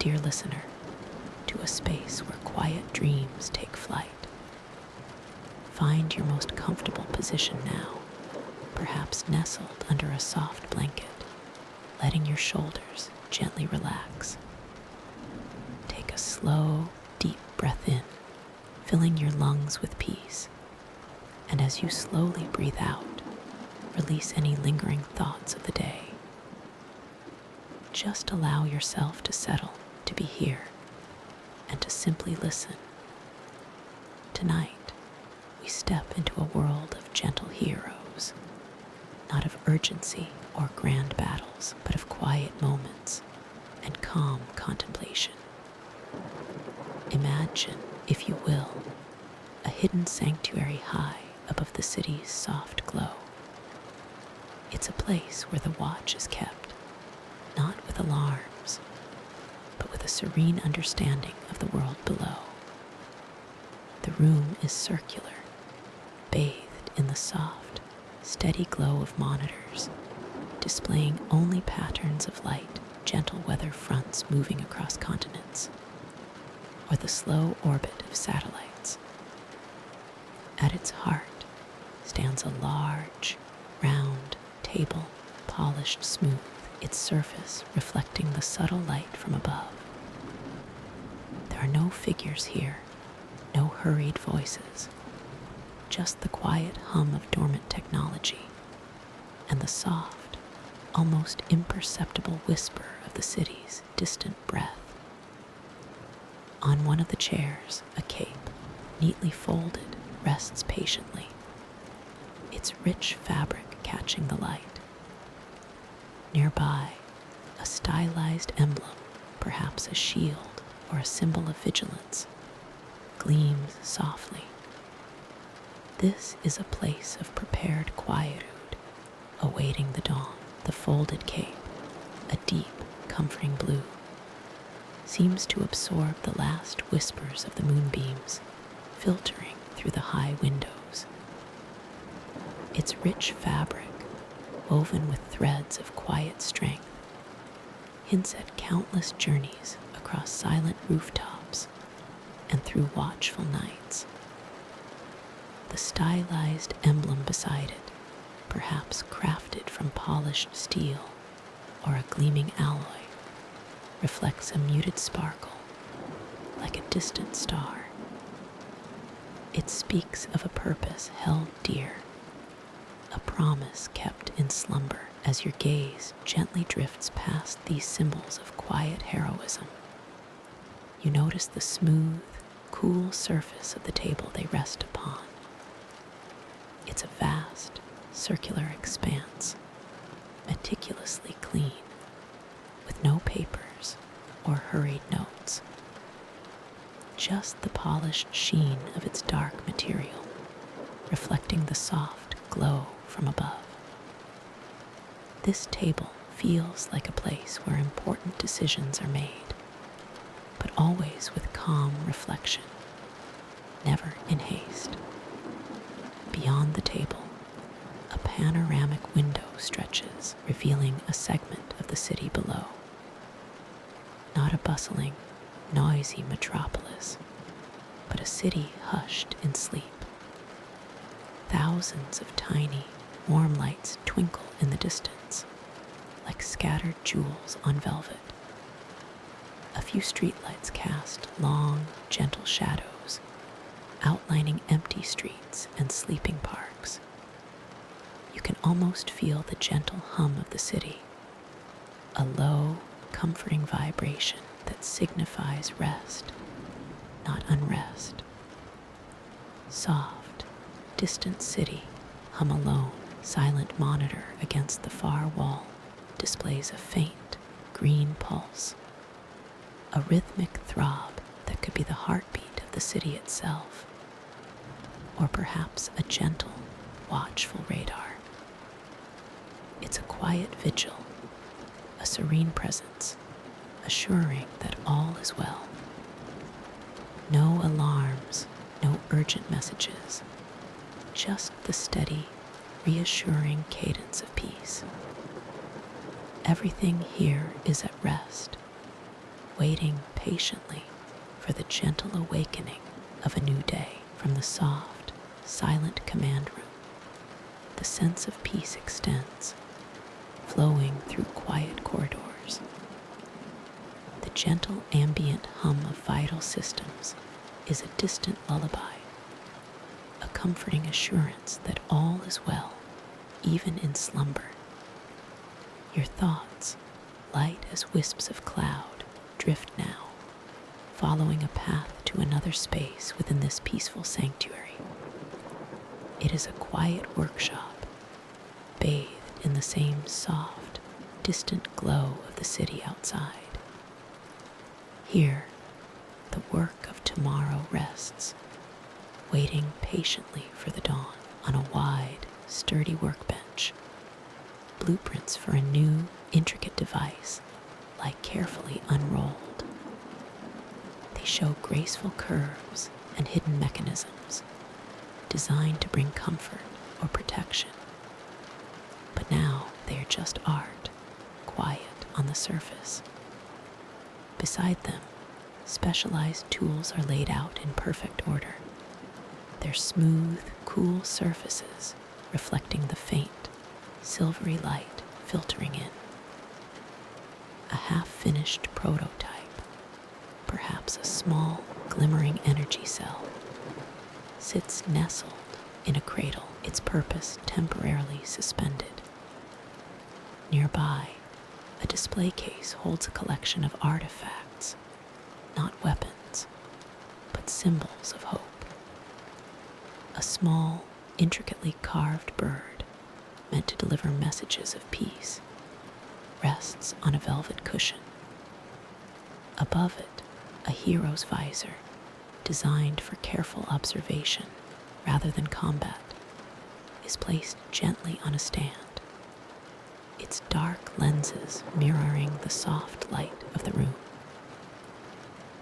dear listener, to a space where quiet dreams take flight. Find your most comfortable position now, perhaps nestled under a soft blanket, letting your shoulders gently relax. Take a slow, deep breath in, filling your lungs with peace. And as you slowly breathe out, release any lingering thoughts of the day. Just allow yourself to settle, to be here, and to simply listen. Tonight, we step into a world of gentle heroes, not of urgency or grand battles, but of quiet moments and calm contemplation. Imagine, if you will, a hidden sanctuary high above the city's soft glow. It's a place where the watch is kept, not with alarms, but with a serene understanding of the world below. The room is circular, bathed in the soft, steady glow of monitors, displaying only patterns of light, gentle weather fronts moving across continents, or the slow orbit of satellites. At its heart stands a large, round table, polished smooth, its surface reflecting the subtle light from above. There are no figures here, no hurried voices, just the quiet hum of dormant technology and the soft, almost imperceptible whisper of the city's distant breath. On one of the chairs, a cape, neatly folded, rests patiently, its rich fabric catching the light. Nearby, a stylized emblem, perhaps a shield or a symbol of vigilance, gleams softly. This is a place of prepared quietude, awaiting the dawn. The folded cape, a deep, comforting blue, seems to absorb the last whispers of the moonbeams, filtering through the high windows. Its rich fabric, woven with threads of quiet strength, hints at countless journeys across silent rooftops and through watchful nights. The stylized emblem beside it, perhaps crafted from polished steel or a gleaming alloy, reflects a muted sparkle, like a distant star. It speaks of a purpose held dear, a promise kept in slumber. As your gaze gently drifts past these symbols of quiet heroism, you notice the smooth, cool surface of the table they rest upon. It's a vast, circular expanse, meticulously clean, with no papers or hurried notes, just the polished sheen of its dark material, reflecting the soft glow from above. This table feels like a place where important decisions are made, but always with calm reflection, never in haste. Beyond the table, a panoramic window stretches, revealing a segment of the city below. Not a bustling, noisy metropolis, but a city hushed in sleep. Thousands of tiny, warm lights twinkle in the distance, like scattered jewels on velvet. A few streetlights cast long, gentle shadows, outlining empty streets and sleeping parks. You can almost feel the gentle hum of the city, a low, comforting vibration that signifies rest, not unrest. Soft, distant city hum alone. Silent monitor against the far wall displays a faint, green pulse, a rhythmic throb that could be the heartbeat of the city itself, or perhaps a gentle, watchful radar. It's a quiet vigil, a serene presence, assuring that all is well. No alarms, no urgent messages, just the steady, reassuring cadence of peace. Everything here is at rest, waiting patiently for the gentle awakening of a new day. From the soft, silent command room, the sense of peace extends, flowing through quiet corridors. The gentle ambient hum of vital systems is a distant lullaby, a comforting assurance that all is well, even in slumber. Your thoughts, light as wisps of cloud, drift now, following a path to another space within this peaceful sanctuary. It is a quiet workshop, bathed in the same soft, distant glow of the city outside. Here, the work of tomorrow rests, waiting patiently for the dawn on a wide, sturdy workbench. Blueprints for a new, intricate device lie carefully unrolled. They show graceful curves and hidden mechanisms designed to bring comfort or protection. But now they are just art, quiet on the surface. Beside them, specialized tools are laid out in perfect order, their smooth, cool surfaces reflecting the faint, silvery light filtering in. A half-finished prototype, perhaps a small, glimmering energy cell, sits nestled in a cradle, its purpose temporarily suspended. Nearby, a display case holds a collection of artifacts, not weapons, but symbols of hope. A small, intricately carved bird, meant to deliver messages of peace, rests on a velvet cushion. Above it, a hero's visor, designed for careful observation rather than combat, is placed gently on a stand, its dark lenses mirroring the soft light of the room.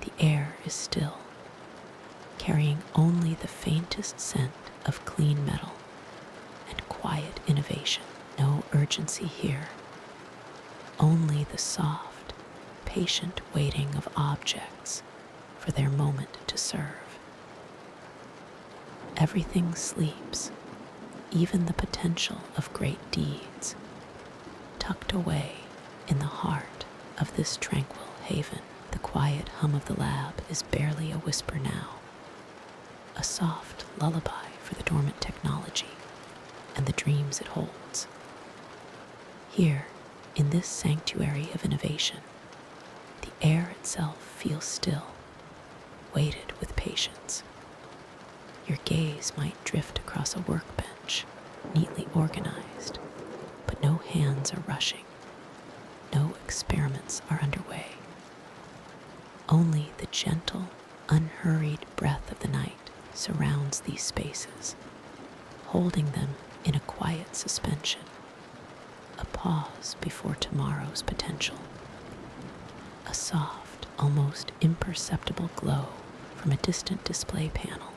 The air is still, carrying only the faintest scent of clean metal and quiet innovation. No urgency here, only the soft, patient waiting of objects for their moment to serve. Everything sleeps, even the potential of great deeds, tucked away in the heart of this tranquil haven. The quiet hum of the lab is barely a whisper now, a soft lullaby for the dormant technology and the dreams it holds. Here, in this sanctuary of innovation, the air itself feels still, weighted with patience. Your gaze might drift across a workbench, neatly organized, but no hands are rushing, no experiments are underway. Only the gentle, unhurried breath of the night surrounds these spaces, holding them in a quiet suspension, a pause before tomorrow's potential. A soft, almost imperceptible glow from a distant display panel,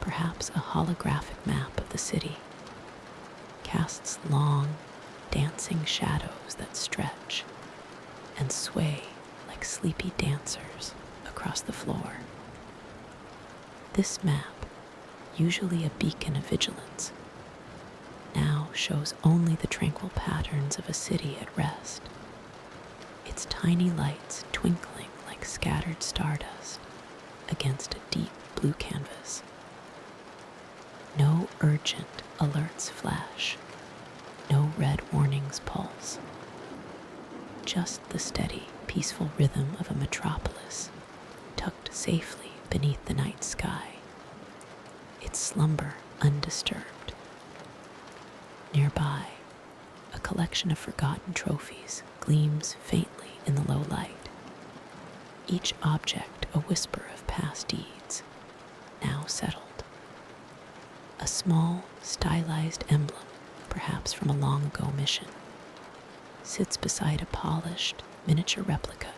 perhaps a holographic map of the city, casts long, dancing shadows that stretch and sway like sleepy dancers across the floor. This map, usually a beacon of vigilance, now shows only the tranquil patterns of a city at rest, its tiny lights twinkling like scattered stardust against a deep blue canvas. No urgent alerts flash, no red warnings pulse, just the steady, peaceful rhythm of a metropolis tucked safely beneath the night sky, its slumber undisturbed. Nearby, a collection of forgotten trophies gleams faintly in the low light, each object a whisper of past deeds, now settled. A small, stylized emblem, perhaps from a long-ago mission, sits beside a polished, miniature replica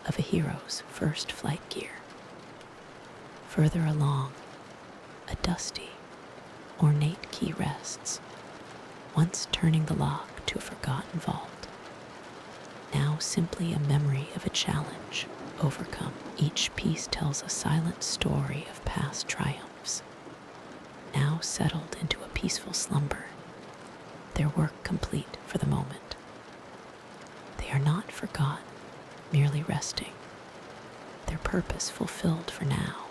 of a hero's first flight gear. Further along, a dusty, ornate key rests, once turning the lock to a forgotten vault. now simply a memory of a challenge overcome. Each piece tells a silent story of past triumphs, now settled into a peaceful slumber, their work complete for the moment. They are not forgotten, merely resting, their purpose fulfilled for now,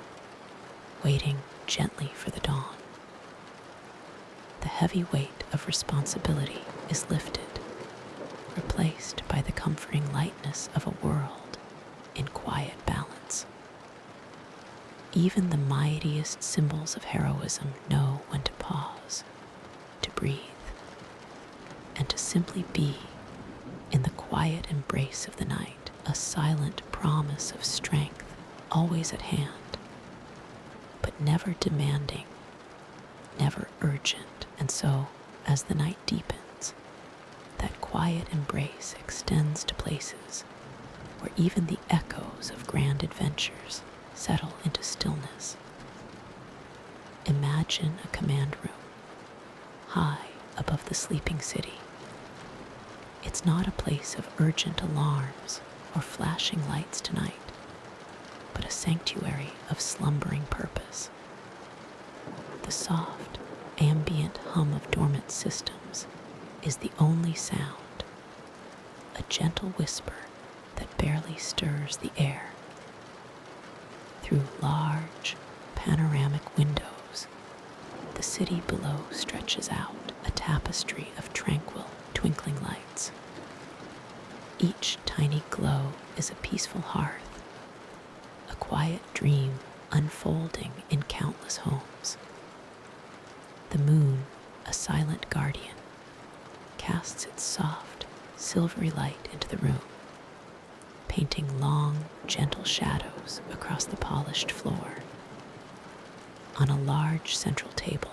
waiting gently for the dawn. The heavy weight of responsibility is lifted, replaced by the comforting lightness of a world in quiet balance. Even the mightiest symbols of heroism know when to pause, to breathe, and to simply be in the quiet embrace of the night, a silent promise of strength always at hand, but never demanding, never urgent. And so, as the night deepens, that quiet embrace extends to places where even the echoes of grand adventures settle into stillness. Imagine a command room, high above the sleeping city. It's not a place of urgent alarms or flashing lights tonight, but a sanctuary of slumbering purpose. The soft, ambient hum of dormant systems is the only sound, a gentle whisper that barely stirs the air. Through large, panoramic windows, the city below stretches out, a tapestry of tranquil, twinkling lights. Each tiny glow is a peaceful hearth, a quiet dream unfolding in countless homes. The moon, a silent guardian, casts its soft, silvery light into the room, painting long, gentle shadows across the polished floor. On a large central table,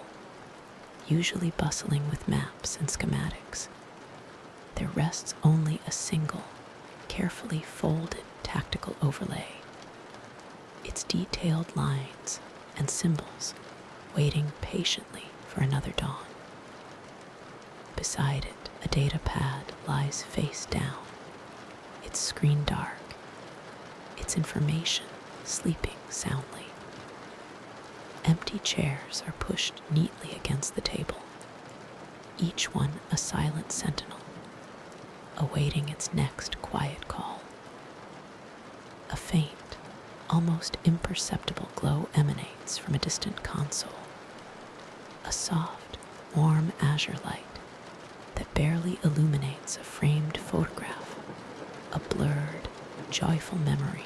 usually bustling with maps and schematics, there rests only a single, carefully folded tactical overlay, its detailed lines and symbols waiting patiently for another dawn. Beside it, a data pad lies face down, its screen dark, its information sleeping soundly. Empty chairs are pushed neatly against the table, each one a silent sentinel, awaiting its next quiet call. A faint, almost imperceptible glow emanates from a distant console, a soft, warm azure light that barely illuminates a framed photograph, a blurred, joyful memory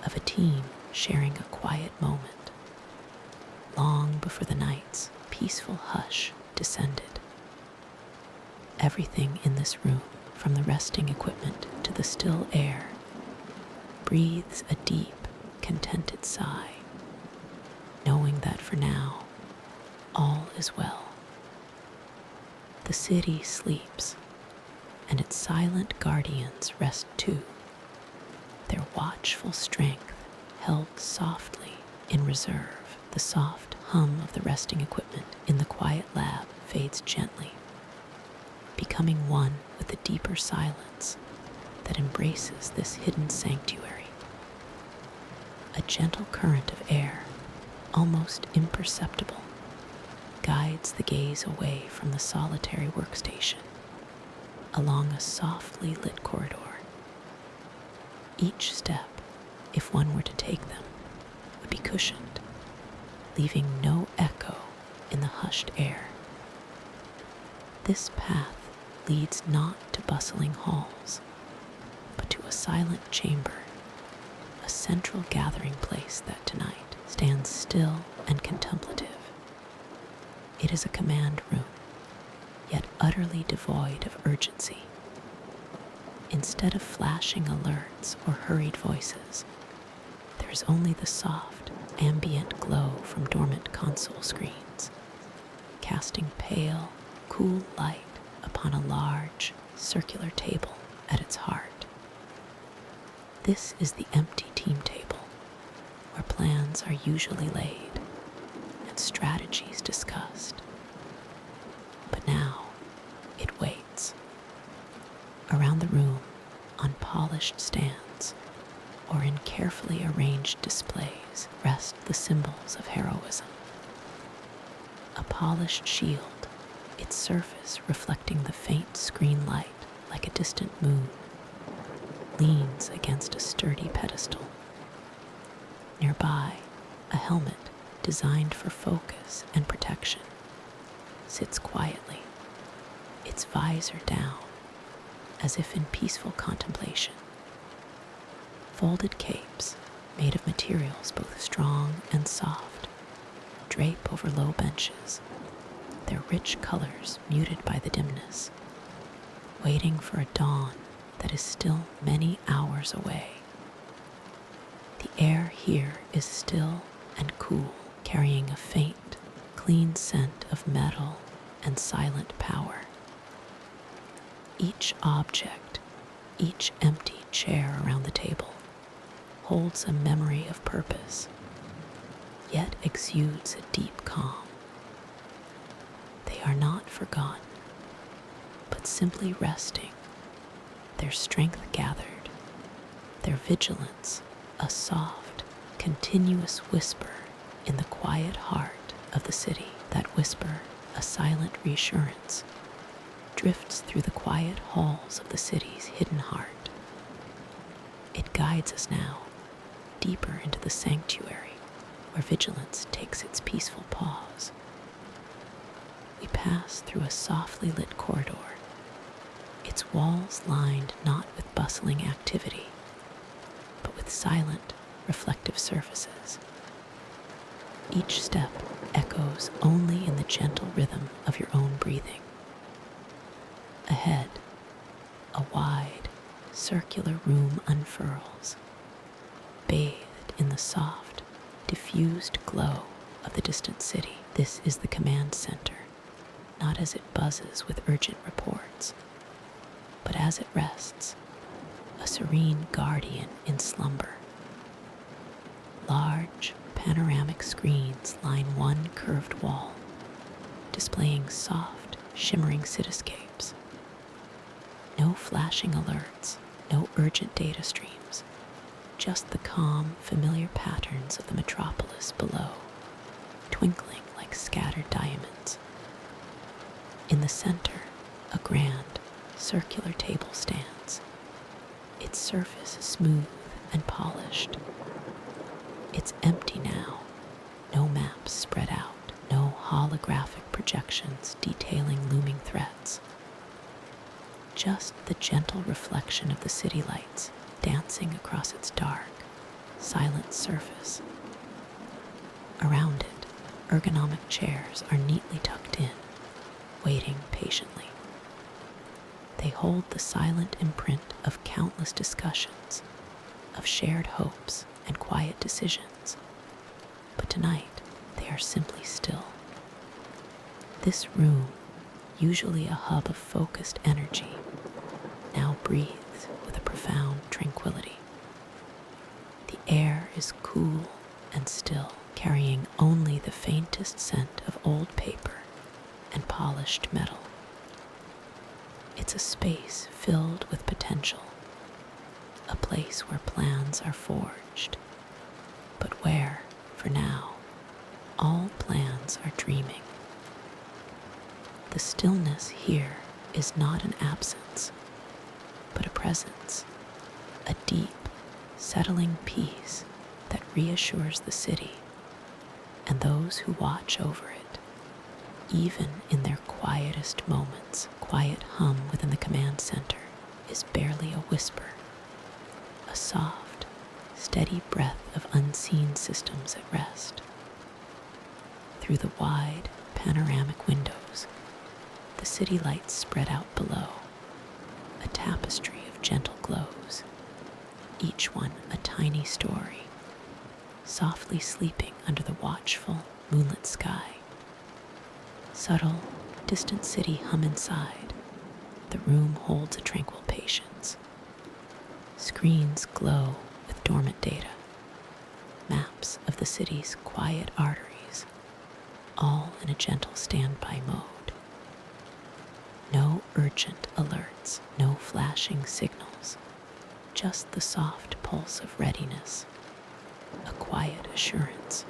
of a team sharing a quiet moment, long before the night's peaceful hush descended. Everything in this room, from the resting equipment to the still air, breathes a deep, contented sigh, knowing that for now, all is well. The city sleeps, and its silent guardians rest too, their watchful strength held softly in reserve. The soft hum of the resting equipment in the quiet lab fades gently, becoming one with the deeper silence that embraces this hidden sanctuary. A gentle current of air, almost imperceptible, guides the gaze away from the solitary workstation, along a softly lit corridor. Each step, if one were to take them, would be cushioned, leaving no echo in the hushed air. This path leads not to bustling halls, but to a silent chamber, a central gathering place that tonight stands still and contemplative. It is a command room, yet utterly devoid of urgency. Instead of flashing alerts or hurried voices, there is only the soft, ambient glow from dormant console screens, casting pale, cool light upon a large, circular table at its heart. This is the empty team table, where plans are usually laid and strategies discussed. But now, it waits. Around the room, polished stands or in carefully arranged displays rest the symbols of heroism. A polished shield, its surface reflecting the faint screen light like a distant moon, leans against a sturdy pedestal. Nearby, a helmet designed for focus and protection sits quietly, its visor down, as if in peaceful contemplation. Folded capes, made of materials both strong and soft, drape over low benches, their rich colors muted by the dimness, waiting for a dawn that is still many hours away. The air here is still and cool, carrying a faint, clean scent of metal and silent power. Each object, each empty chair around the table, holds a memory of purpose, yet exudes a deep calm. They are not forgotten, but simply resting, their strength gathered, their vigilance a soft, continuous whisper in the quiet heart of the city. That whisper, a silent reassurance, drifts through the quiet halls of the city's hidden heart. It guides us now, deeper into the sanctuary, where vigilance takes its peaceful pause. We pass through a softly lit corridor, its walls lined not with bustling activity, but with silent, reflective surfaces. Each step echoes only in the gentle rhythm of your own breathing. Ahead, a wide, circular room unfurls, bathed in the soft, diffused glow of the distant city. This is the command center, not as it buzzes with urgent reports, but as it rests, a serene guardian in slumber. Large, panoramic screens line one curved wall, displaying soft, shimmering cityscapes. No flashing alerts, no urgent data streams, just the calm, familiar patterns of the metropolis below, twinkling like scattered diamonds. In the center, a grand, circular table stands, its surface smooth and polished. It's empty now, no maps spread out, no holographic projections detailing looming threats. Just the gentle reflection of the city lights dancing across its dark, silent surface. Around it, ergonomic chairs are neatly tucked in, waiting patiently. They hold the silent imprint of countless discussions, of shared hopes and quiet decisions. But tonight, they are simply still. This room, usually a hub of focused energy, now breathes with a profound tranquility. The air is cool and still, carrying only the faintest scent of old paper and polished metal. It's a space filled with potential, a place where plans are forged, but where, for now, all plans are dreaming. The stillness here is not an absence, but a presence, a deep, settling peace that reassures the city and those who watch over it, even in their quietest moments. Quiet hum within the command center is barely a whisper, a soft, steady breath of unseen systems at rest. Through the wide, panoramic windows, the city lights spread out below, a tapestry of gentle glows, each one a tiny story, softly sleeping under the watchful, moonlit sky. Subtle, distant city hum inside, the room holds a tranquil patience. Screens glow with dormant data, maps of the city's quiet arteries, all in a gentle standby mode. No urgent alerts, no flashing signals, just the soft pulse of readiness, a quiet assurance.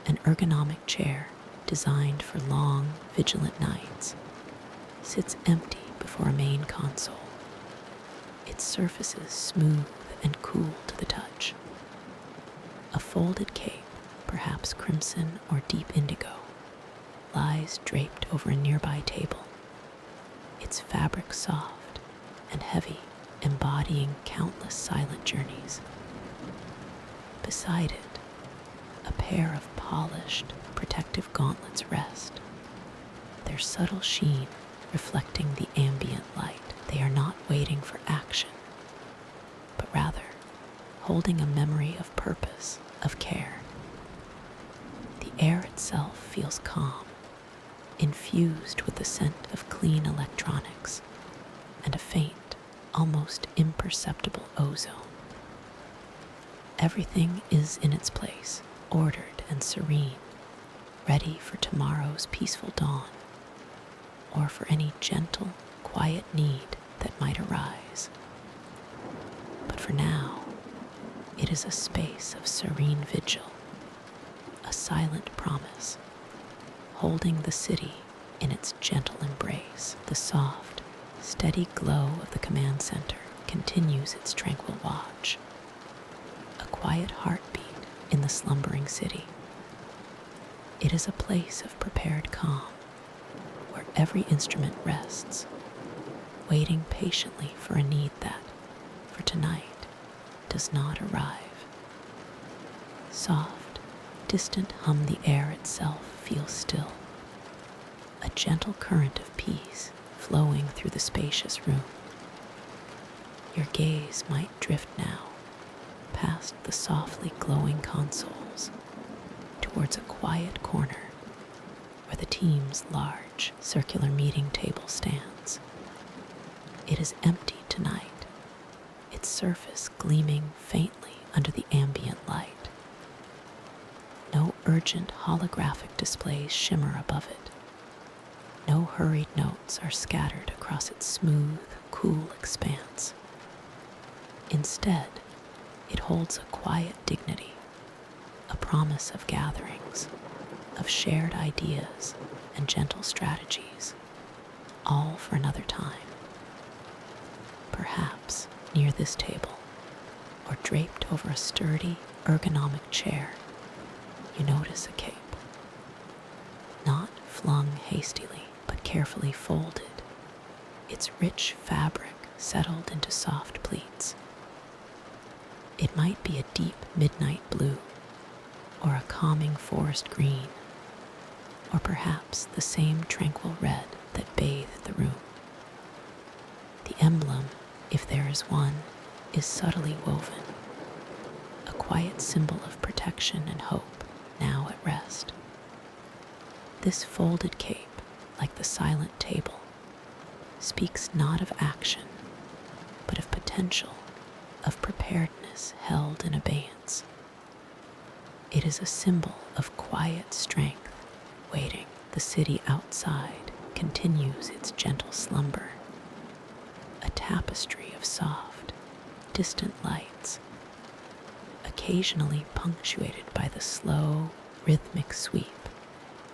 An ergonomic chair designed for long, vigilant nights sits empty before a main console, its surfaces smooth and cool to the touch. A folded cape, perhaps crimson or deep indigo, lies draped over a nearby table, its fabric soft and heavy, embodying countless silent journeys. Beside it, a pair of polished, protective gauntlets rest, their subtle sheen reflecting the ambient light. They are not waiting for action, but rather holding a memory of purpose, of care. The air itself feels calm, infused with the scent of clean electronics and a faint, almost imperceptible ozone. Everything is in its place, ordered and serene, ready for tomorrow's peaceful dawn, or for any gentle, quiet need that might arise. But for now, it is a space of serene vigil, a silent promise, holding the city in its gentle embrace. The soft, steady glow of the command center continues its tranquil watch, a quiet heartbeat in the slumbering city. It is a place of prepared calm, where every instrument rests, waiting patiently for a need that, for tonight, does not arrive. Soft, distant hum the air itself feels still, a gentle current of peace flowing through the spacious room. Your gaze might drift now past the softly glowing consoles towards a quiet corner where the team's large circular meeting table stands. It is empty tonight, its surface gleaming faintly under the ambient light. No urgent holographic displays shimmer above it. No hurried notes are scattered across its smooth, cool expanse. Instead, it holds a quiet dignity, a promise of gatherings, of shared ideas and gentle strategies, all for another time. Perhaps near this table, or draped over a sturdy, ergonomic chair, you notice a cape, not flung hastily, but carefully folded, its rich fabric settled into soft pleats. It might be a deep midnight blue, or a calming forest green, or perhaps the same tranquil red that bathed the room. The emblem, if there is one, is subtly woven, a quiet symbol of protection and hope now at rest. This folded cape, like the silent table, speaks not of action, but of potential, of preparedness held in abeyance. It is a symbol of quiet strength, waiting. The city outside continues its gentle slumber, a tapestry of soft, distant lights, occasionally punctuated by the slow, rhythmic sweep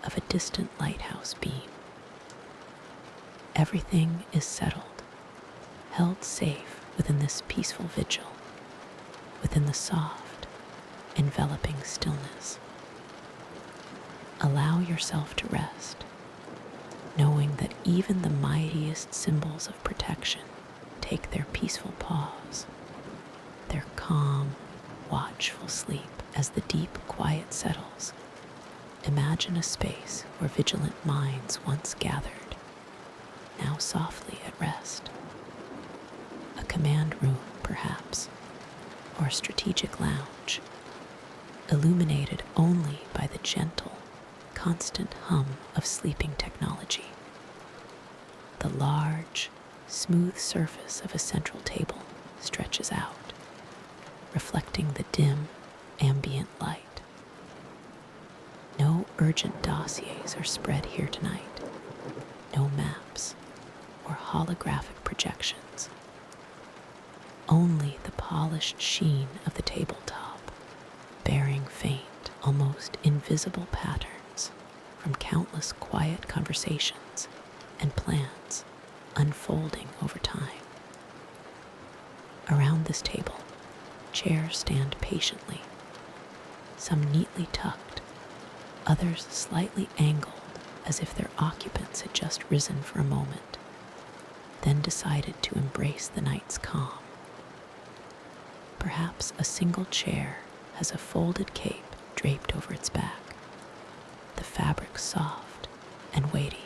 of a distant lighthouse beam. Everything is settled, held safe within this peaceful vigil, within the soft, enveloping stillness. Allow yourself to rest, knowing that even the mightiest symbols of protection take their peaceful pause, their calm, watchful sleep. As the deep quiet settles, imagine a space where vigilant minds once gathered, now softly at rest. A command room, perhaps, or a strategic lounge, illuminated only by the gentle, constant hum of sleeping technology. The large, smooth surface of a central table stretches out, reflecting the dim, ambient light. No urgent dossiers are spread here tonight, no maps or holographic projections. only the polished sheen of the tabletop, bearing faint, almost invisible patterns from countless quiet conversations and plans unfolding over time. Around this table, chairs stand patiently, some neatly tucked, others slightly angled as if their occupants had just risen for a moment, then decided to embrace the night's calm. Perhaps a single chair has a folded cape draped over its back, the fabric soft and weighty,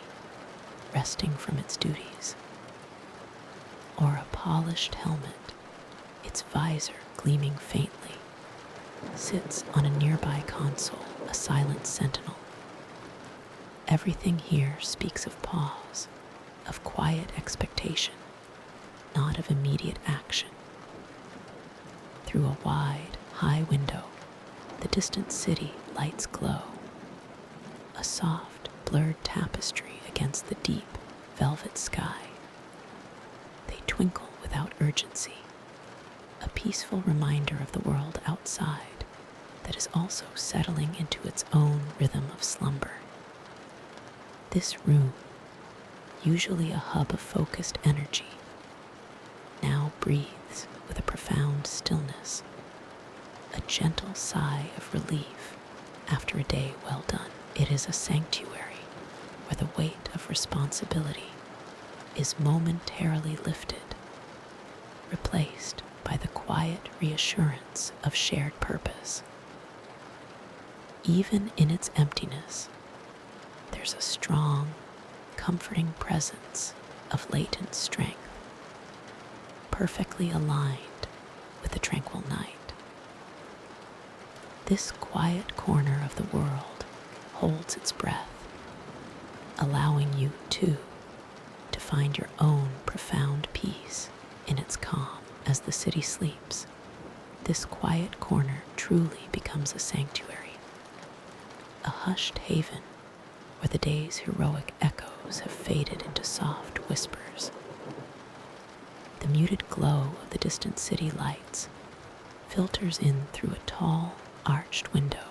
resting from its duties. Or a polished helmet, its visor gleaming faintly, sits on a nearby console, a silent sentinel. Everything here speaks of pause, of quiet expectation, not of immediate action. Through a wide, high window, the distant city lights glow, a soft, blurred tapestry against the deep, velvet sky. They twinkle without urgency, a peaceful reminder of the world outside that is also settling into its own rhythm of slumber. This room, usually a hub of focused energy, now breathes with a profound stillness, a gentle sigh of relief after a day well done. It is a sanctuary where the weight of responsibility is momentarily lifted, replaced by the quiet reassurance of shared purpose. Even in its emptiness, there's a strong, comforting presence of latent strength, perfectly aligned with the tranquil night. This quiet corner of the world holds its breath, allowing you, too, to find your own profound peace in its calm. As the city sleeps, this quiet corner truly becomes a sanctuary, a hushed haven where the day's heroic echoes have faded into soft whispers. The muted glow of the distant city lights filters in through a tall, arched window,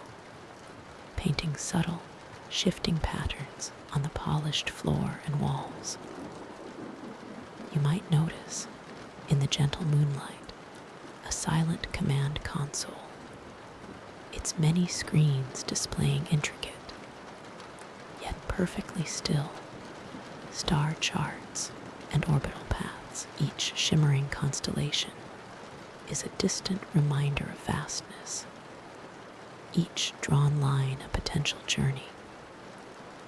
painting subtle, shifting patterns on the polished floor and walls. You might notice, in the gentle moonlight, a silent command console, its many screens displaying intricate, yet perfectly still, star charts and orbital paths. Each shimmering constellation is a distant reminder of vastness, each drawn line a potential journey,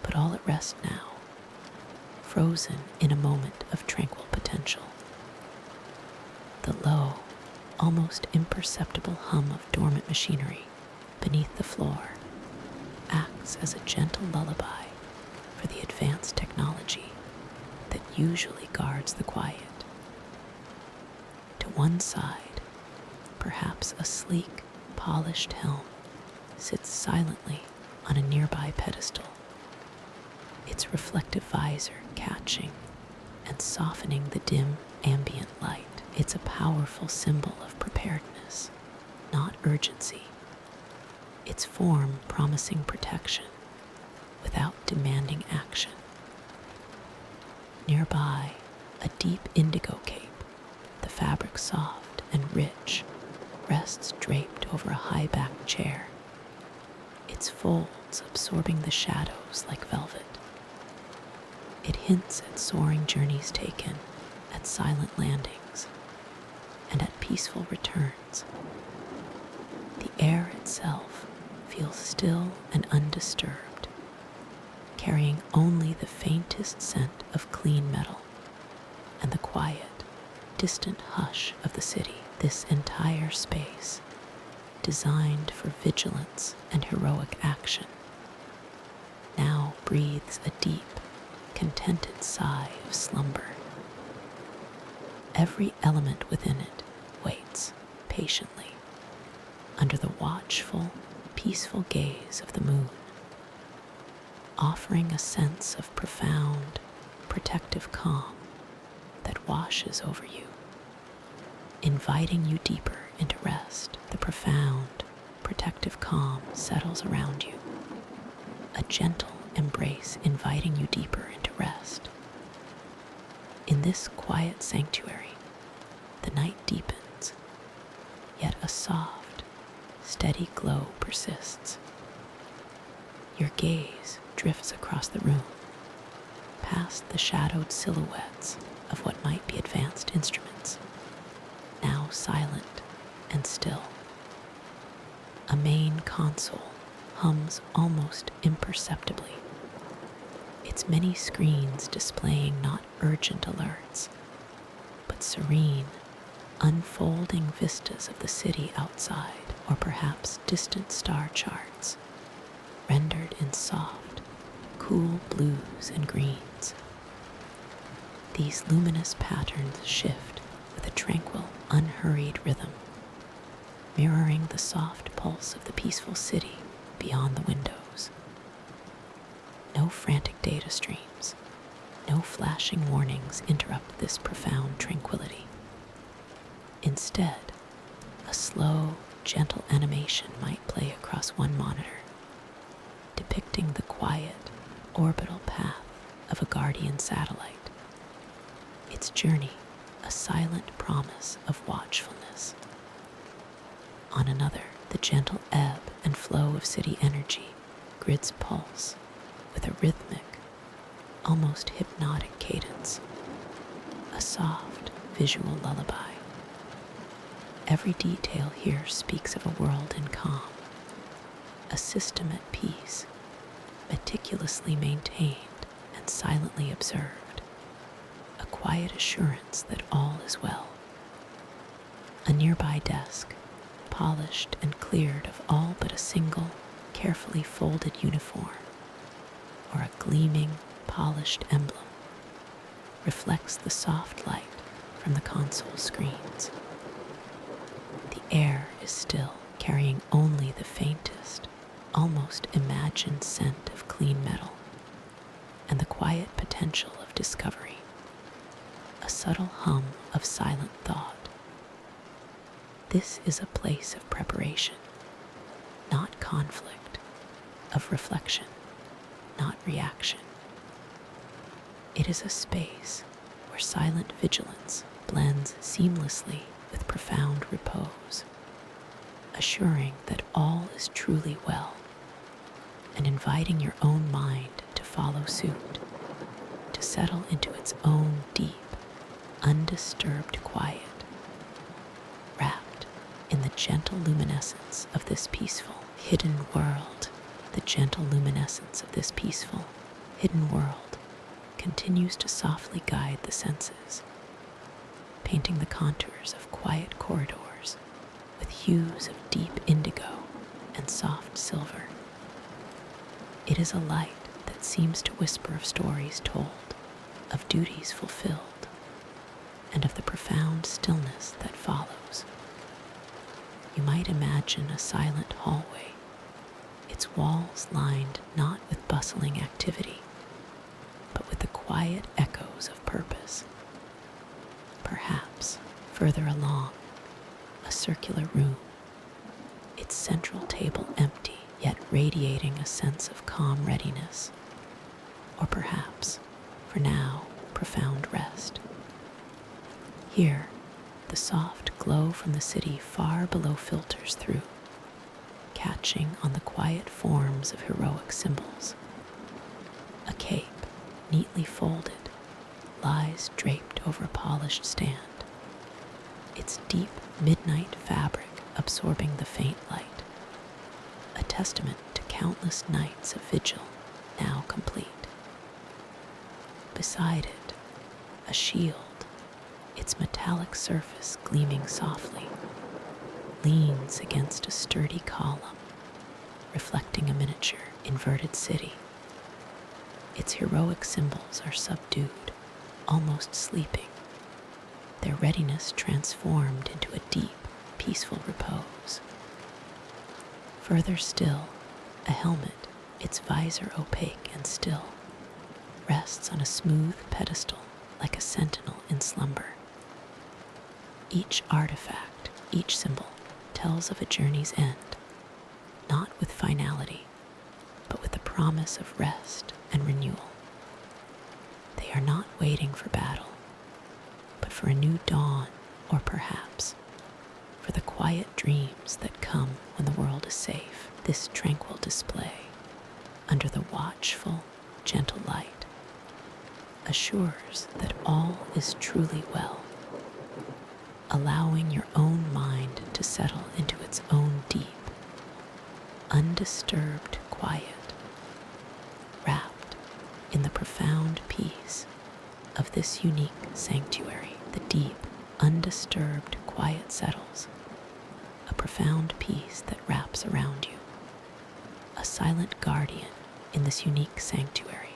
but all at rest now, frozen in a moment of tranquil potential. The low, almost imperceptible hum of dormant machinery beneath the floor acts as a gentle lullaby for the advanced technology that usually guards the quiet. To one side, perhaps a sleek, polished helm sits silently on a nearby pedestal, its reflective visor catching and softening the dim ambient light. It's a powerful symbol of preparedness, not urgency, its form promising protection without demanding action. Nearby, a deep indigo cape, the fabric soft and rich, rests draped over a high-backed chair, its folds absorbing the shadows like velvet. It hints at soaring journeys taken, at silent landings, and at peaceful returns. The air itself feels still and undisturbed, carrying only the faintest scent of clean metal and the quiet, distant hush of the city. This entire space, designed for vigilance and heroic action, now breathes a deep, contented sigh of slumber. Every element within it waits patiently under the watchful, peaceful gaze of the moon, offering a sense of profound, protective calm that washes over you. inviting you deeper into rest. The profound, protective calm settles around you, a gentle embrace inviting you deeper into rest. In this quiet sanctuary, the night deepens, yet a soft, steady glow persists. Your gaze drifts across the room, past the shadowed silhouettes of what might be advanced instruments, now silent and still. A main console hums almost imperceptibly, its many screens displaying not urgent alerts, but serene, unfolding vistas of the city outside, or perhaps distant star charts, rendered in soft, cool blues and greens. These luminous patterns shift with a tranquil, unhurried rhythm, mirroring the soft pulse of the peaceful city beyond the windows. No frantic data streams, no flashing warnings interrupt this profound tranquility. Instead, a slow, gentle animation might play across one monitor, depicting the quiet, orbital path of a guardian satellite, its journey a silent promise of watchfulness. On another, the gentle ebb and flow of city energy grids pulse with a rhythmic, almost hypnotic cadence, a soft visual lullaby. Every detail here speaks of a world in calm, a system at peace, meticulously maintained and silently observed, a quiet assurance that all is well. A nearby desk, polished and cleared of all but a single, carefully folded uniform, or a gleaming, polished emblem, reflects the soft light from the console screens. The air is still, carrying only the faintest, almost imagined scent of clean metal, and the quiet potential of discovery, a subtle hum of silent thought. This is a place of preparation, not conflict, of reflection, not reaction. It is a space where silent vigilance blends seamlessly with profound repose, assuring that all is truly well, and inviting your own mind to follow suit, to settle into its own deep, undisturbed quiet, wrapped in the gentle luminescence of this peaceful, hidden world. The gentle luminescence of this peaceful, hidden world continues to softly guide the senses, painting the contours of quiet corridors with hues of deep indigo and soft silver. It is a light that seems to whisper of stories told, of duties fulfilled, and of the profound stillness that follows. You might imagine a silent hallway, its walls lined not with bustling activity, but with the quiet echoes of purpose. Perhaps further along, a circular room, its central table empty, yet radiating a sense of calm readiness, or perhaps, for now, profound rest. Here, the soft glow from the city far below filters through, catching on the quiet forms of heroic symbols. A cape, neatly folded, lies draped over a polished stand, its deep midnight fabric absorbing the faint light, a testament to countless nights of vigil now complete. Beside it, a shield, its metallic surface gleaming softly, leans against a sturdy column, reflecting a miniature inverted city. Its heroic symbols are subdued, almost sleeping, their readiness transformed into a deep, peaceful repose. Further still, a helmet, its visor opaque and still, rests on a smooth pedestal like a sentinel in slumber. Each artifact, each symbol, tells of a journey's end, not with finality, but with the promise of rest and renewal. They are not waiting for battle, but for a new dawn, or perhaps for the quiet dreams that come when the world is safe. This tranquil display, under the watchful, gentle light, assures that all is truly well, allowing your own mind to settle into its own deep, undisturbed quiet, wrapped in the profound peace of this unique sanctuary. The deep, undisturbed quiet settles, a profound peace that wraps around you, a silent guardian in this unique sanctuary.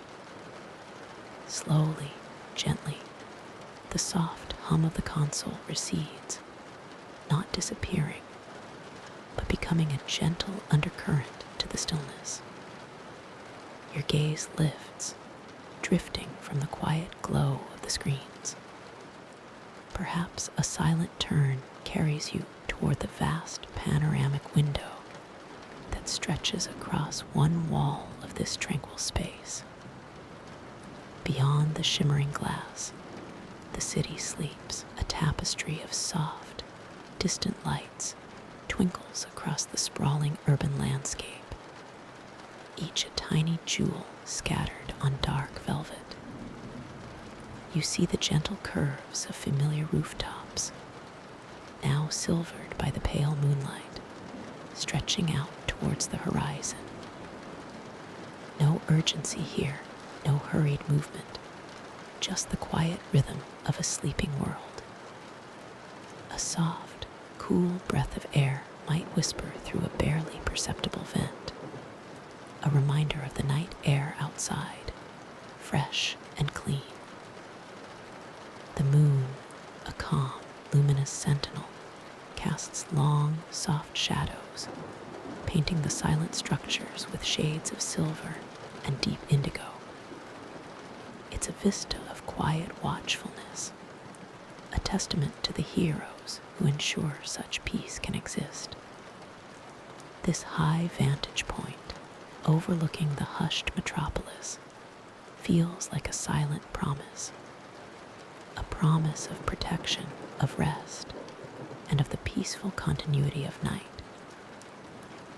Slowly, gently, the soft hum of the console recedes, not disappearing, but becoming a gentle undercurrent to the stillness. Your gaze lifts, drifting from the quiet glow of the screens. Perhaps a silent turn carries you toward the vast panoramic window that stretches across one wall of this tranquil space. Beyond the shimmering glass, the city sleeps. A tapestry of soft, distant lights twinkles across the sprawling urban landscape, each a tiny jewel scattered on dark velvet. You see the gentle curves of familiar rooftops, now silvered by the pale moonlight, stretching out towards the horizon. No urgency here, no hurried movement, just the quiet rhythm of a sleeping world. A soft, cool breath of air might whisper through a barely perceptible vent, a reminder of the night air outside, fresh and clean. The moon, a calm, luminous sentinel, casts long, soft shadows, painting the silent structures with shades of silver and deep indigo. It's a vista of quiet watchfulness, a testament to the heroes who ensure such peace can exist. This high vantage point, overlooking the hushed metropolis, feels like a silent promise. A promise of protection, of rest, and of the peaceful continuity of night.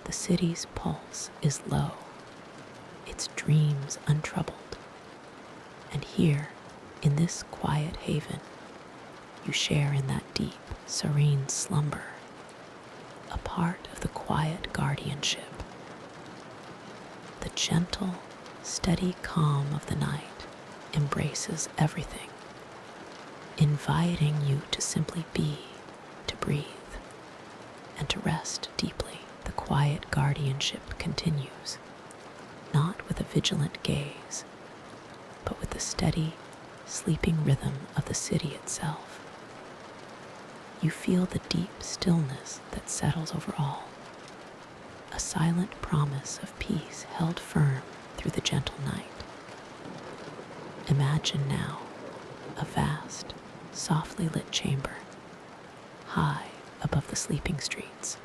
The city's pulse is low, its dreams untroubled, and here, in this quiet haven, you share in that deep, serene slumber, a part of the quiet guardianship. The gentle, steady calm of the night embraces everything, inviting you to simply be, to breathe, and to rest deeply. The quiet guardianship continues, not with a vigilant gaze, but with the steady, sleeping rhythm of the city itself. You feel the deep stillness that settles over all, a silent promise of peace held firm through the gentle night. Imagine now a vast, softly lit chamber, high above the sleeping streets.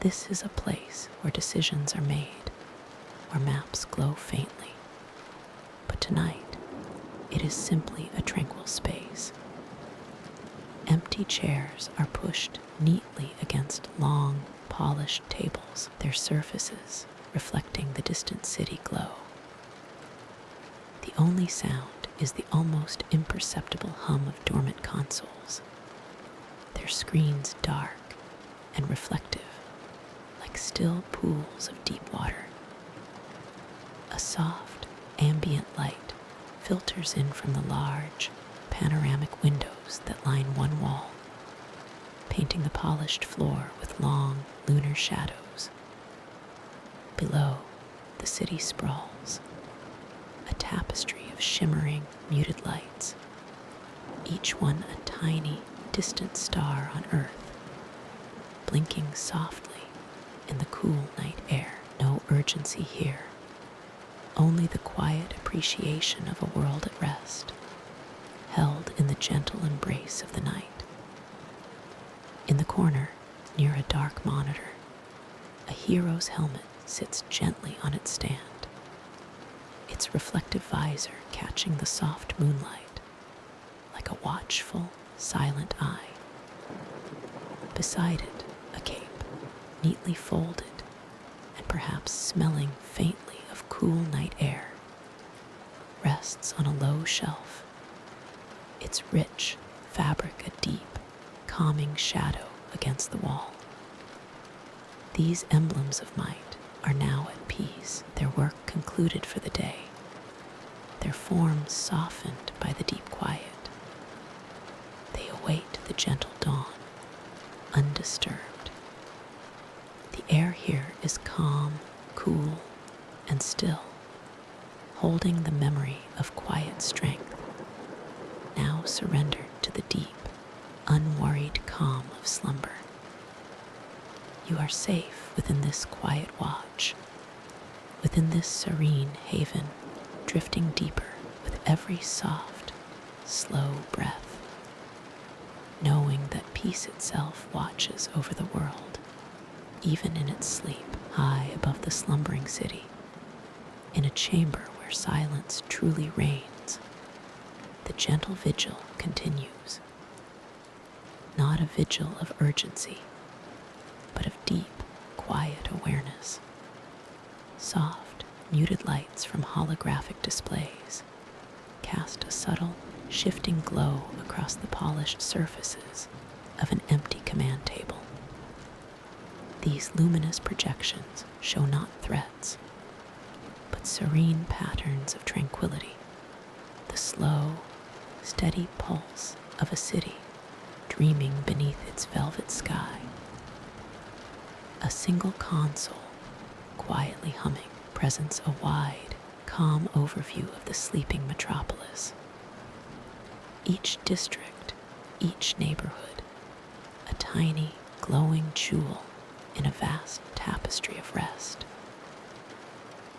This is a place where decisions are made, where maps glow faintly. But tonight, it is simply a tranquil space. Empty chairs are pushed neatly against long, polished tables, their surfaces reflecting the distant city glow. The only sound is the almost imperceptible hum of dormant consoles, their screens dark and reflective, like still pools of deep water. A soft, ambient light filters in from the large, panoramic windows that line one wall, painting the polished floor with long, lunar shadows. Below, the city sprawls, a tapestry of shimmering, muted lights, each one a tiny, distant star on Earth, blinking softly in the cool night air. No urgency here, only the quiet appreciation of a world at rest, held in the gentle embrace of the night. In the corner, near a dark monitor, a hero's helmet sits gently on its stand, its reflective visor catching the soft moonlight like a watchful, silent eye. Beside it, a cape, neatly folded and perhaps smelling faintly of cool night air, rests on a low shelf, its rich fabric a deep, calming shadow against the wall. These emblems of might are now at peace, their work concluded for the day, their forms softened by the deep quiet. They await the gentle dawn, undisturbed. The air here is calm, cool, and still, holding the memory of quiet strength, now surrendered to the deep, unworried calm of slumber. You are safe within this quiet watch, within this serene haven, drifting deeper with every soft, slow breath, knowing that peace itself watches over the world, even in its sleep, high above the slumbering city, in a chamber where silence truly reigns. The gentle vigil continues, not a vigil of urgency, but of deep, quiet awareness. Soft, muted lights from holographic displays cast a subtle, shifting glow across the polished surfaces of an empty command table. These luminous projections show not threats, but serene patterns of tranquility, the slow, steady pulse of a city dreaming beneath its velvet sky. A single console, quietly humming, presents a wide, calm overview of the sleeping metropolis. Each district, each neighborhood, a tiny, glowing jewel in a vast tapestry of rest.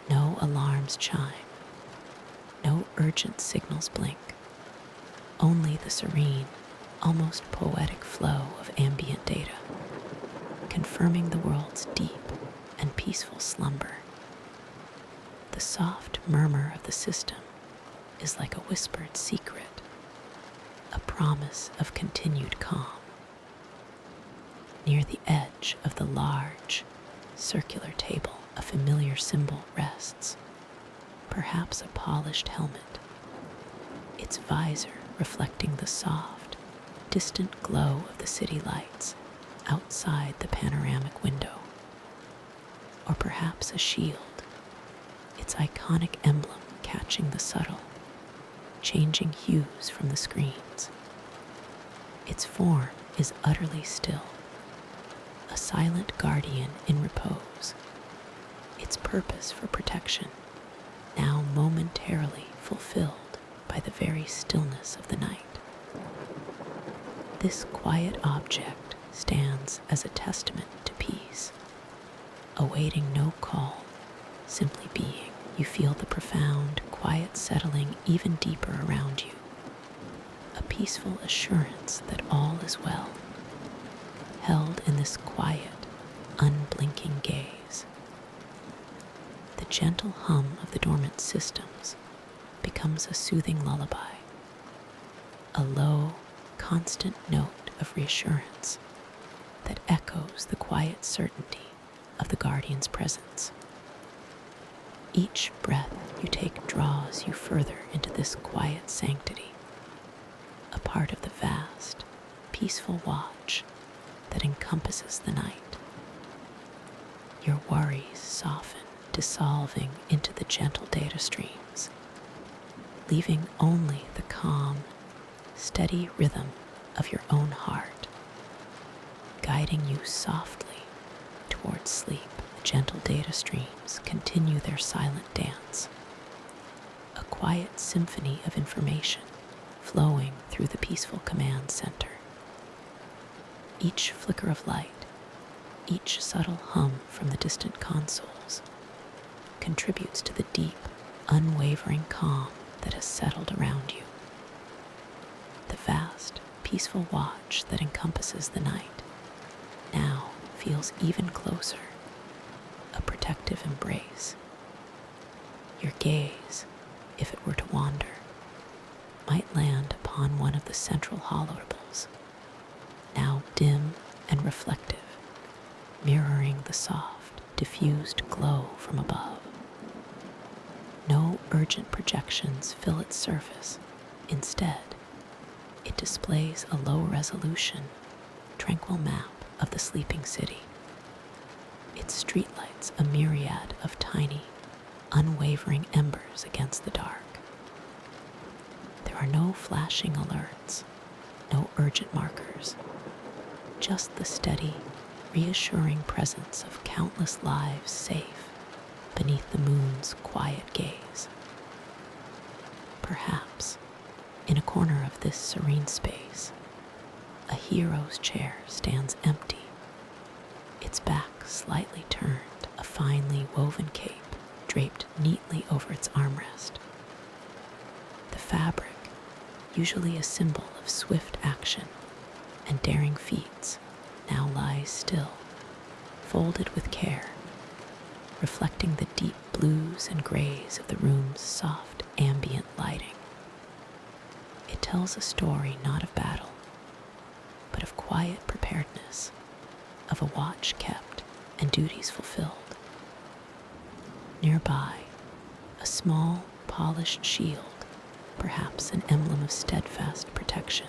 No alarms chime, no urgent signals blink, only the serene, almost poetic flow of ambient data, confirming the world's deep and peaceful slumber. The soft murmur of the system is like a whispered secret, a promise of continued calm. Near the edge of the large, circular table, a familiar symbol rests, perhaps a polished helmet, its visor reflecting the soft, distant glow of the city lights outside the panoramic window. Or perhaps a shield, its iconic emblem catching the subtle, changing hues from the screens. Its form is utterly still, a silent guardian in repose, its purpose for protection now momentarily fulfilled by the very stillness of the night. This quiet object stands as a testament to peace, awaiting no call, simply being. You feel the profound, quiet settling even deeper around you, a peaceful assurance that all is well, held in this quiet, unblinking gaze. The gentle hum of the dormant systems becomes a soothing lullaby, a low, constant note of reassurance that echoes the quiet certainty of the guardian's presence. Each breath you take draws you further into this quiet sanctity, a part of the vast, peaceful watch that encompasses the night. Your worries soften, dissolving into the gentle data streams, leaving only the calm, steady rhythm of your own heart, guiding you softly towards sleep. The gentle data streams continue their silent dance, a quiet symphony of information flowing through the peaceful command center. Each flicker of light, each subtle hum from the distant consoles contributes to the deep, unwavering calm that has settled around you. The vast, peaceful watch that encompasses the night feels even closer, a protective embrace. Your gaze, if it were to wander, might land upon one of the central hollowables, now dim and reflective, mirroring the soft, diffused glow from above. No urgent projections fill its surface. Instead, it displays a low-resolution, tranquil map of the sleeping city. Its streetlights a myriad of tiny, unwavering embers against the dark. There are no flashing alerts, no urgent markers, just the steady, reassuring presence of countless lives safe beneath the moon's quiet gaze. Perhaps, in a corner of this serene space, a hero's chair stands empty, its back slightly turned, a finely woven cape draped neatly over its armrest. The fabric, usually a symbol of swift action and daring feats, now lies still, folded with care, reflecting the deep blues and grays of the room's soft ambient lighting. It tells a story not of battle, but of quiet preparedness, of a watch kept and duties fulfilled. Nearby, a small, polished shield, perhaps an emblem of steadfast protection,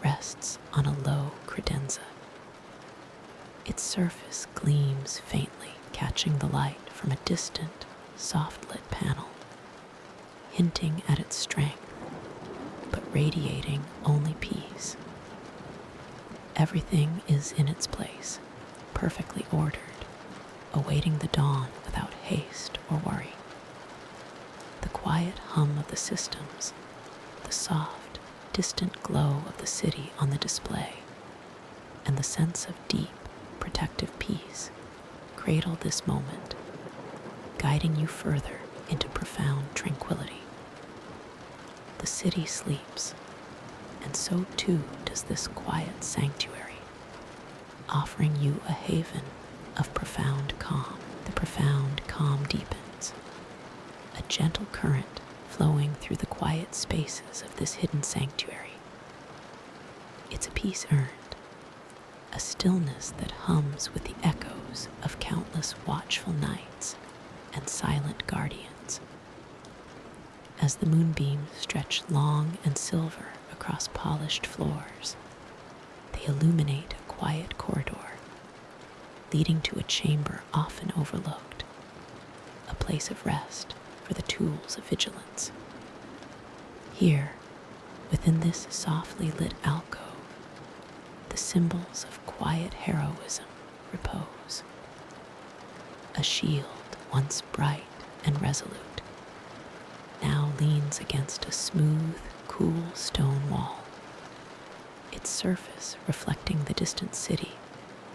rests on a low credenza. Its surface gleams faintly, catching the light from a distant, soft-lit panel, hinting at its strength, but radiating only peace. Everything is in its place, perfectly ordered, awaiting the dawn without haste or worry. The quiet hum of the systems, the soft, distant glow of the city on the display, and the sense of deep, protective peace cradle this moment, guiding you further into profound tranquility. The city sleeps, and so too does this quiet sanctuary, offering you a haven of profound calm. The profound calm deepens, a gentle current flowing through the quiet spaces of this hidden sanctuary. It's a peace earned, a stillness that hums with the echoes of countless watchful nights and silent guardians. As the moonbeams stretch long and silver across polished floors, they illuminate a quiet corridor, leading to a chamber often overlooked, a place of rest for the tools of vigilance. Here, within this softly lit alcove, the symbols of quiet heroism repose. A shield, once bright and resolute, now leans against a smooth, cool stone wall, its surface reflecting the distant city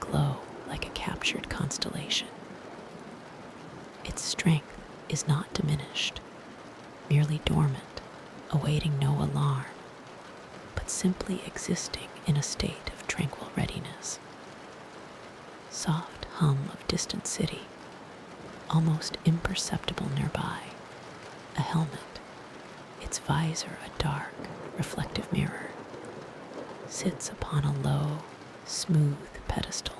glow like a captured constellation. Its strength is not diminished, merely dormant, awaiting no alarm, but simply existing in a state of tranquil readiness. Soft hum of distant city, almost imperceptible nearby. A helmet, its visor a dark, reflective mirror, sits upon a low, smooth pedestal.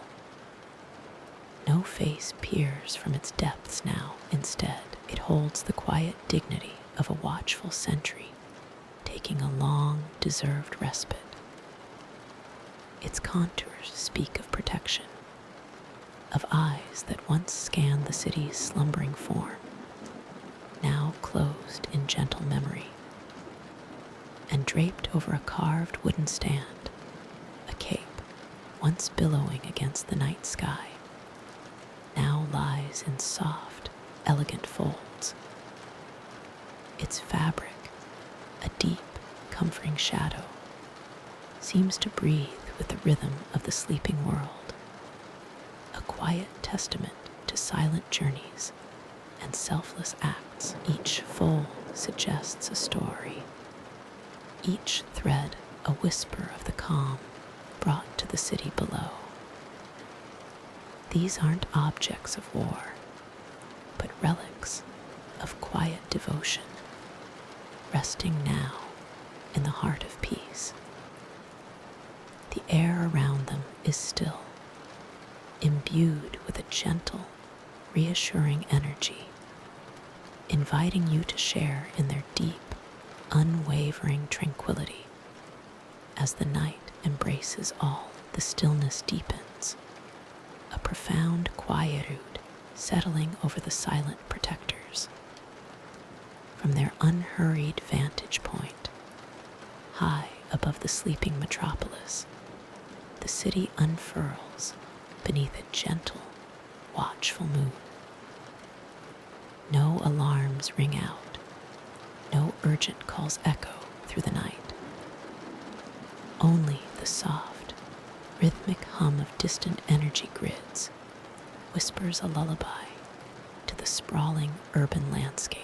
No face peers from its depths now. Instead, it holds the quiet dignity of a watchful sentry, taking a long, deserved respite. Its contours speak of protection, of eyes that once scanned the city's slumbering form, now closed in gentle memory. And draped over a carved wooden stand, a cape, once billowing against the night sky, now lies in soft, elegant folds. Its fabric, a deep, comforting shadow, seems to breathe with the rhythm of the sleeping world, a quiet testament to silent journeys and selfless acts. Each fold suggests a story, each thread a whisper of the calm brought to the city below. These aren't objects of war, but relics of quiet devotion, resting now in the heart of peace. The air around them is still, imbued with a gentle, reassuring energy, inviting you to share in their deep, unwavering tranquility. As the night embraces all, the stillness deepens, a profound quietude settling over the silent protectors. From their unhurried vantage point, high above the sleeping metropolis, the city unfurls beneath a gentle, watchful moon. No alarms ring out, no urgent calls echo through the night. Only the soft, rhythmic hum of distant energy grids whispers a lullaby to the sprawling urban landscape.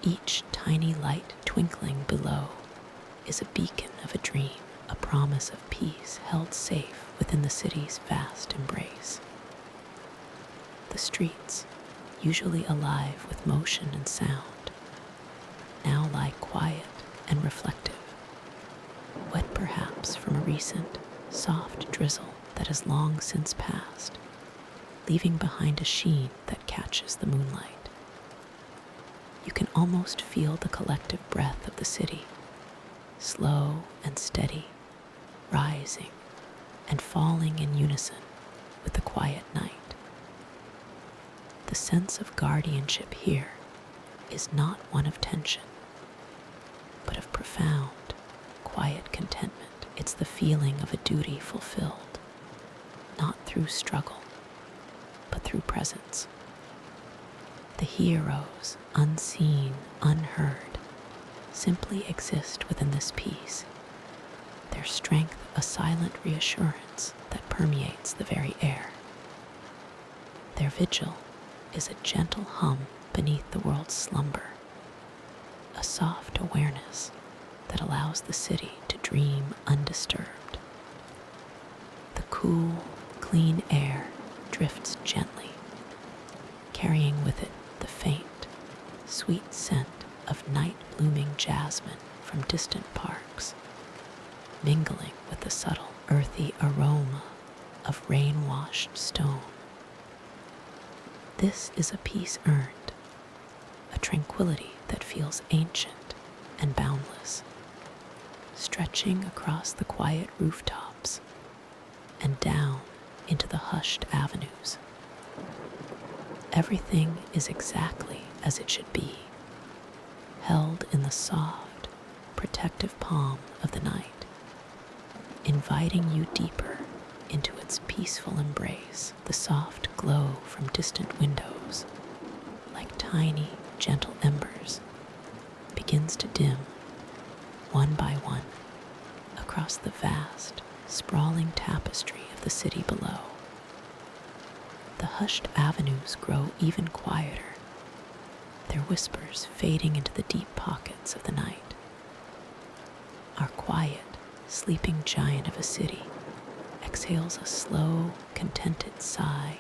Each tiny light twinkling below is a beacon of a dream, a promise of peace held safe within the city's vast embrace. The streets, usually alive with motion and sound, now lie quiet and reflective, wet perhaps from a recent, soft drizzle that has long since passed, leaving behind a sheen that catches the moonlight. You can almost feel the collective breath of the city, slow and steady, rising and falling in unison with the quiet night. The sense of guardianship here is not one of tension, but of profound, quiet contentment. It's the feeling of a duty fulfilled, not through struggle, but through presence. The heroes, unseen, unheard, simply exist within this peace, their strength a silent reassurance that permeates the very air. Their vigil is a gentle hum beneath the world's slumber, a soft awareness that allows the city to dream undisturbed. The cool, clean air drifts gently, carrying with it the faint, sweet scent of night-blooming jasmine from distant parks, mingling with the subtle, earthy aroma of rain-washed stone. This is a peace earned, a tranquility that feels ancient and boundless, stretching across the quiet rooftops and down into the hushed avenues. Everything is exactly as it should be, held in the soft, protective palm of the night, inviting you deeper into its peaceful embrace. The soft glow from distant windows, like tiny, gentle embers, begins to dim, one by one, across the vast, sprawling tapestry of the city below. The hushed avenues grow even quieter, their whispers fading into the deep pockets of the night. Our quiet, sleeping giant of a city exhales a slow, contented sigh,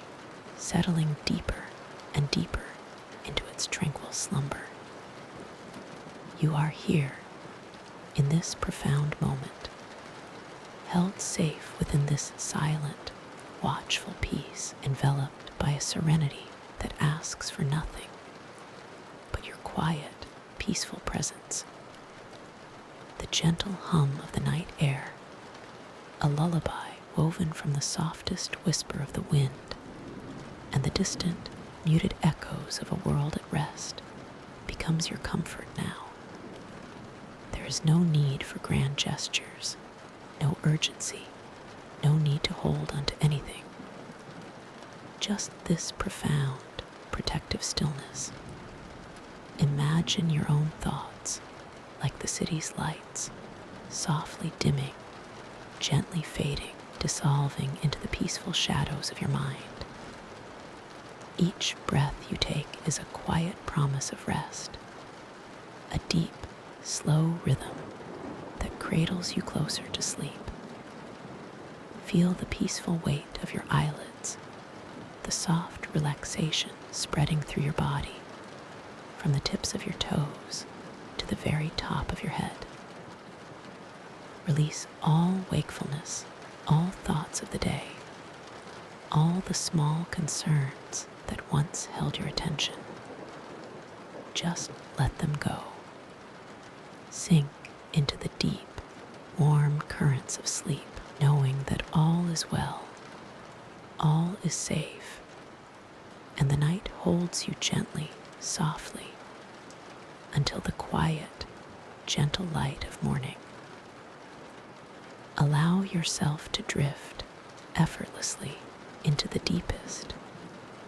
settling deeper and deeper into its tranquil slumber. You are here, in this profound moment, held safe within this silent, watchful peace, enveloped by a serenity that asks for nothing but your quiet, peaceful presence. The gentle hum of the night air, a lullaby woven from the softest whisper of the wind, and the distant, muted echoes of a world at rest, becomes your comfort now. There is no need for grand gestures, no urgency, no need to hold onto anything. Just this profound, protective stillness. Imagine your own thoughts like the city's lights, softly dimming, gently fading, dissolving into the peaceful shadows of your mind. Each breath you take is a quiet promise of rest, a deep, slow rhythm that cradles you closer to sleep. Feel the peaceful weight of your eyelids, the soft relaxation spreading through your body, from the tips of your toes to the very top of your head. Release all wakefulness, all thoughts of the day, all the small concerns that once held your attention. Just let them go. Sink into the deep, warm currents of sleep, knowing that all is well, all is safe, and the night holds you gently, softly, until the quiet, gentle light of morning. Allow yourself to drift effortlessly into the deepest,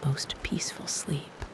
most peaceful sleep